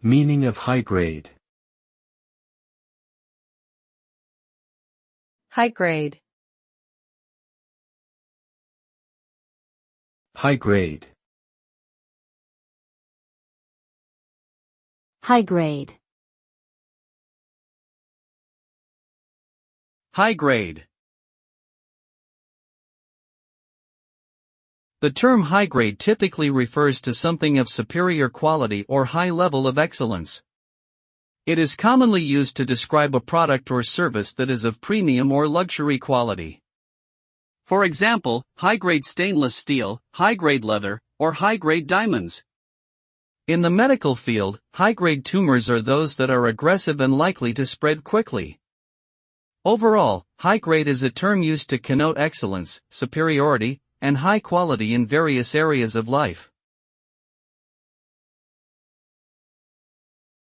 Meaning of high grade. High grade. High grade. High grade. High grade. The term high grade typically refers to something of superior quality or high level of excellence. It is commonly used to describe a product or service that is of premium or luxury quality. For example, high-grade stainless steel, high-grade leather, or high-grade diamonds. In the medical field, high-grade tumors are those that are aggressive and likely to spread quickly. Overall, high grade is a term used to connote excellence, superiority, and high quality in various areas of life.